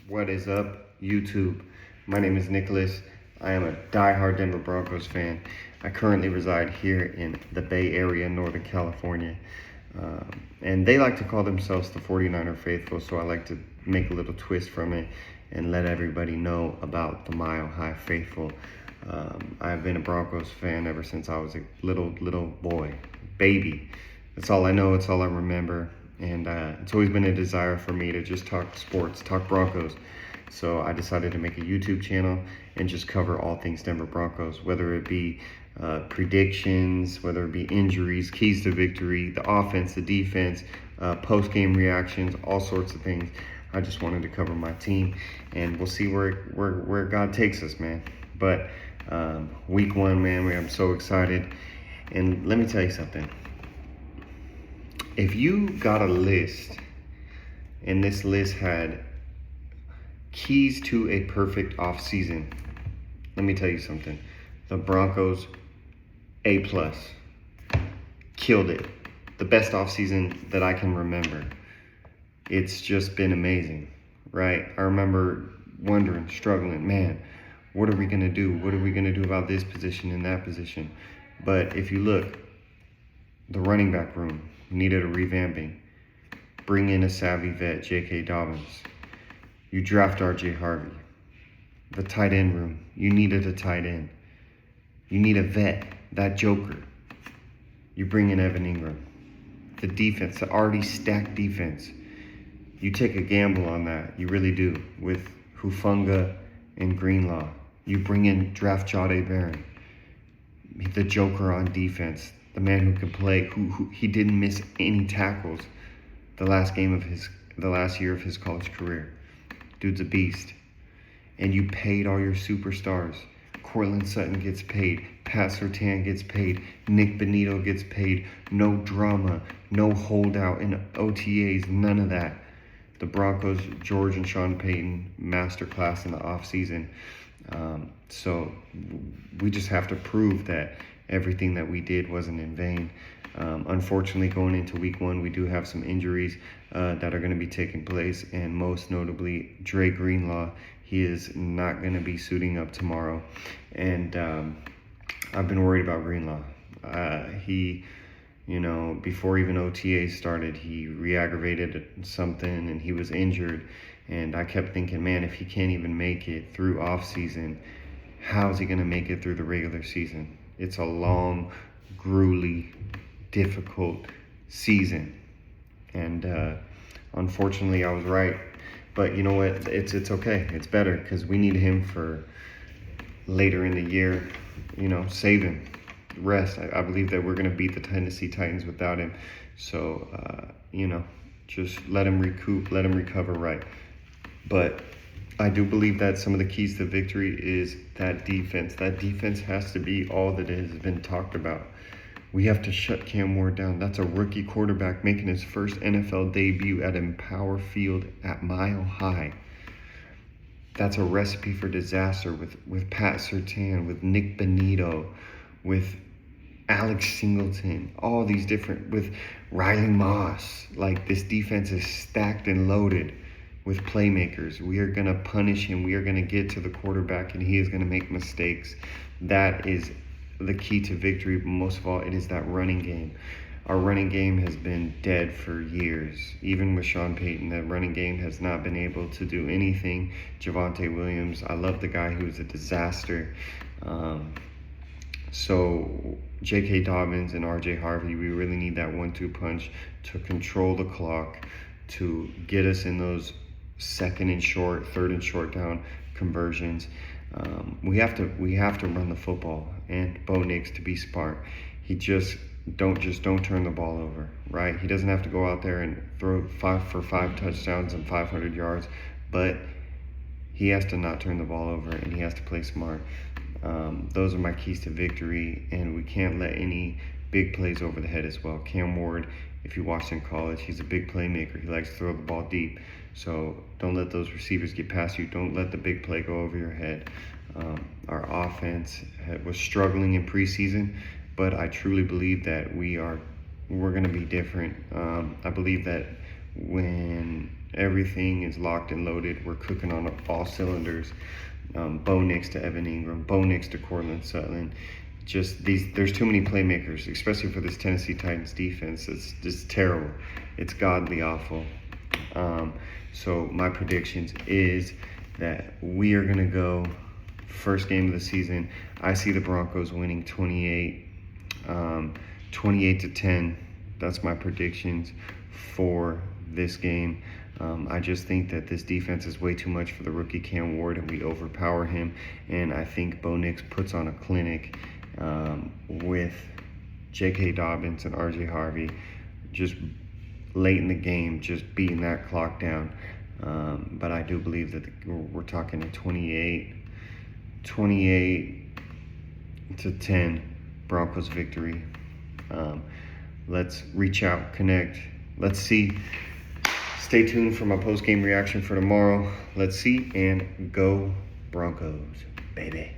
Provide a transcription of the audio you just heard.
What is up, YouTube? My name is Nicholas. I am a diehard Denver Broncos fan. I currently reside here in the Bay Area, Northern California. And they like to call themselves the 49er faithful, so I like to make a little twist from it and let everybody know about the Mile High faithful. I've been a Broncos fan ever since I was a little boy, baby. That's all I know, it's all I remember. And it's always been a desire for me to just talk sports, talk Broncos. So I decided to make a YouTube channel and just cover all things Denver Broncos, whether it be predictions, whether it be injuries, keys to victory, the offense, the defense, post-game reactions, all sorts of things. I just wanted to cover my team, and we'll see where God takes us, man. But week one, man, I'm so excited. And let me tell you something. If you got a list, and this list had keys to a perfect offseason, let me tell you something. The Broncos, A+. Killed it. The best offseason that I can remember. It's just been amazing, right? I remember wondering, struggling, man, what are we going to do? What are we going to do about this position and that position? But if you look, the running back room needed a revamping. Bring in a savvy vet, J.K. Dobbins. You draft R.J. Harvey. The tight end room, you needed a tight end. You need a vet, that joker. You bring in Evan Ingram. The defense, the already stacked defense. You take a gamble on that, you really do, with Hufanga and Greenlaw. You bring in draft Jahdae Barron, the joker on defense. The man who can play, who he didn't miss any tackles the last year of his college career. Dude's a beast. And you paid all your superstars. Courtland Sutton gets paid. Pat Surtain gets paid. Nick Bonito gets paid. No drama, no holdout in OTAs, none of that. The Broncos, George and Sean Payton, masterclass in the offseason. So we just have to prove that everything that we did wasn't in vain. Unfortunately, going into week one, we do have some injuries that are going to be taking place, and most notably, Dre Greenlaw. He is not going to be suiting up tomorrow, and I've been worried about Greenlaw. He, before even OTA started, he re-aggravated something, and he was injured, and I kept thinking, man, if he can't even make it through off-season, how's he going to make it through the regular season? It's a long, grueling, difficult season. And unfortunately, I was right. But you know what? It's okay. It's better because we need him for later in the year, save him, rest. I believe that we're going to beat the Tennessee Titans without him. So, just let him recoup, let him recover right. But I do believe that some of the keys to victory is that defense. That defense has to be all that has been talked about. We have to shut Cam Ward down. That's a rookie quarterback making his first NFL debut at Empower Field at Mile High. That's a recipe for disaster with Pat Surtain, with Nick Bonito, with Alex Singleton, all these different, with Riley Moss. Like, this defense is stacked and loaded with playmakers. We are going to punish him. We are going to get to the quarterback, and he is going to make mistakes. That is the key to victory. But most of all, it is that running game. Our running game has been dead for years. Even with Sean Payton, that running game has not been able to do anything. Javonte Williams, I love the guy. He was a disaster. So J.K. Dobbins and R.J. Harvey, we really need that 1-2 punch to control the clock, to get us in those second and short, third and short down conversions. We have to run the football, and Bo Nix, to be smart, he don't turn the ball over, right? He doesn't have to go out there and throw 5 for 5 touchdowns and 500 yards, but he has to not turn the ball over, and he has to play smart. Those are my keys to victory, and we can't let any big plays over the head as well. Cam Ward, if you watched in college, he's a big playmaker. He likes to throw the ball deep. So don't let those receivers get past you. Don't let the big play go over your head. Our offense was struggling in preseason, but I truly believe that we're going to be different. I believe that when Everything is locked and loaded. We're cooking on all cylinders. Bo Nix to Evan Ingram, Bo Nix to Cortland Sutton. Just there's too many playmakers, especially for this Tennessee Titans defense. It's just terrible. It's godly awful. So my predictions is that we are gonna go first game of the season. I see the Broncos winning 28-10. That's my predictions for this game. I just think that this defense is way too much for the rookie Cam Ward, and we overpower him. And I think Bo Nix puts on a clinic with J.K. Dobbins and R.J. Harvey, just late in the game, just beating that clock down. But I do believe that we're talking a 28-10 Broncos victory. Let's reach out, connect. Let's see. Stay tuned for my post-game reaction for tomorrow. Let's see, and go Broncos, baby.